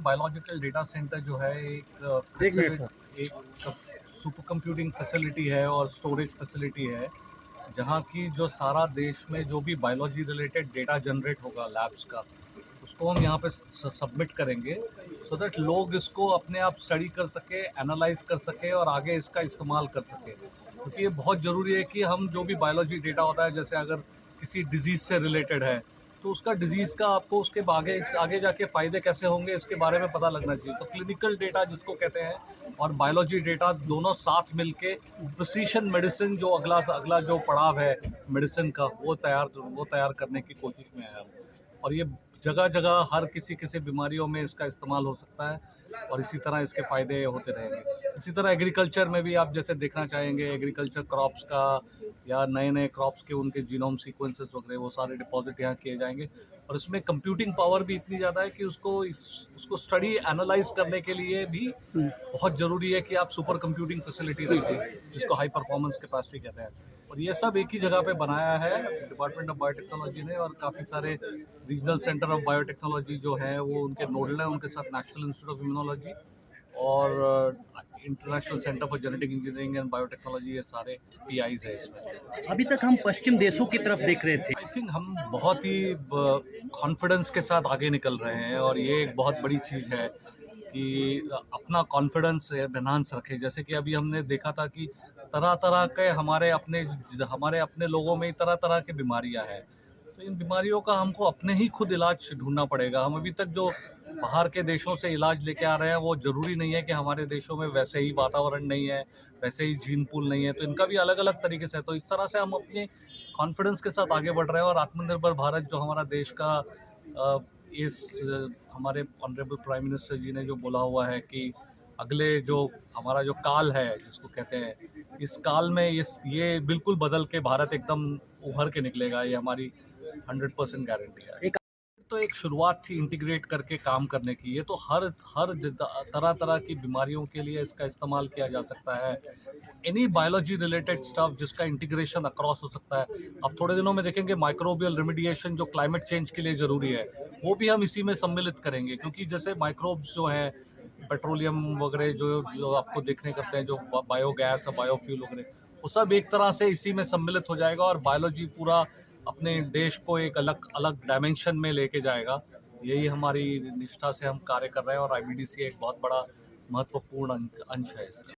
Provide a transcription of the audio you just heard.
Biological data centre जो है एक मिनट सर। एक सुपर कंप्यूटिंग फैसिलिटी है और स्टोरेज फैसिलिटी है, जहाँ की जो सारा देश में जो भी बायोलॉजी रिलेटेड डेटा जनरेट होगा लैब्स का, उसको हम यहाँ पे सबमिट करेंगे, सो दैट लोग इसको अपने आप स्टडी कर सके, एनालाइज कर सके और आगे इसका इस्तेमाल कर सके। क्योंकि ये बहुत ज़रूरी है कि हम जो भी बायोलॉजी डेटा होता है, जैसे अगर किसी डिजीज़ से रिलेटेड है, तो उसका डिजीज़ का आपको उसके आगे आगे जाके फ़ायदे कैसे होंगे इसके बारे में पता लगना चाहिए। तो क्लिनिकल डेटा जिसको कहते हैं और बायोलॉजी डेटा दोनों साथ मिलके प्रिसिशन मेडिसिन जो अगला अगला जो पड़ाव है मेडिसिन का, वो तैयार करने की कोशिश में है हम। और ये जगह जगह हर किसी किसी बीमारियों में इसका इस्तेमाल हो सकता है और इसी तरह इसके फ़ायदे होते रहेंगे। इसी तरह एग्रीकल्चर में भी आप जैसे देखना चाहेंगे, एग्रीकल्चर क्रॉप्स का या नए नए क्रॉप्स के उनके जीनोम सीक्वेंसेस वगैरह वो सारे डिपॉजिट यहाँ किए जाएंगे। और इसमें कंप्यूटिंग पावर भी इतनी ज़्यादा है कि उसको स्टडी एनालाइज करने के लिए भी बहुत ज़रूरी है कि आप सुपर कंप्यूटिंग फैसिलिटी रखें, जिसको हाई परफॉर्मेंस कैपेसिटी कहते हैं। और ये सब एक ही जगह पे बनाया है डिपार्टमेंट ऑफ बायोटेक्नोलॉजी ने, और काफ़ी सारे रीजनल सेंटर ऑफ बायोटेक्नोलॉजी जो है वो उनके नोडल हैं, उनके साथ नेशनल इंस्टीट्यूट ऑफ इम्यूनोलॉजी और international centre for genetic engineering and biotechnology, ये सारे पीआईज है इसमें। अभी तक हम पश्चिम देशों की तरफ देख रहे थे। आई थिंक हम बहुत ही कॉन्फिडेंस के साथ आगे निकल रहे हैं और ये एक बहुत बड़ी चीज़ है कि अपना कॉन्फिडेंस एनहांस रखें। जैसे कि अभी हमने देखा था कि तरह तरह के हमारे अपने लोगों में तरह तरह की बीमारियां हैं, तो इन बीमारियों का हमको अपने ही खुद इलाज ढूंढना पड़ेगा। हम अभी तक जो बाहर के देशों से इलाज लेके आ रहे हैं वो ज़रूरी नहीं है कि हमारे देशों में वैसे ही वातावरण नहीं है, वैसे ही जीन पूल नहीं है, तो इनका भी अलग अलग तरीके से है। तो इस तरह से हम अपने कॉन्फिडेंस के साथ आगे बढ़ रहे हैं और आत्मनिर्भर भारत जो हमारा देश का हमारे ऑनरेबल प्राइम मिनिस्टर जी ने जो बोला हुआ है कि अगले जो हमारा जो काल है जिसको कहते हैं, इस काल में ये बिल्कुल बदल के भारत एकदम उभर के निकलेगा, ये हमारी 100% गारंटी है। एक तो एक शुरुआत थी इंटीग्रेट करके काम करने की। ये तो हर हर तरह तरह की बीमारियों के लिए इसका इस्तेमाल किया जा सकता है। एनी बायोलॉजी रिलेटेड स्टफ जिसका इंटीग्रेशन अक्रॉस हो सकता है। अब थोड़े दिनों में देखेंगे माइक्रोबियल रेमिडिएशन जो क्लाइमेट चेंज के लिए ज़रूरी है, वो भी हम इसी में सम्मिलित करेंगे। क्योंकि जैसे माइक्रोब्स जो हैं, पेट्रोलियम वगैरह जो जो आपको देखने करते हैं, जो बायोगैस और बायोफ्यूल वगैरह, वो सब एक तरह से इसी में सम्मिलित हो जाएगा और बायोलॉजी पूरा अपने देश को एक अलग अलग डायमेंशन में लेके जाएगा। यही हमारी निष्ठा से हम कार्य कर रहे हैं और आईबीडीसी एक बहुत बड़ा महत्वपूर्ण अंश है इसका।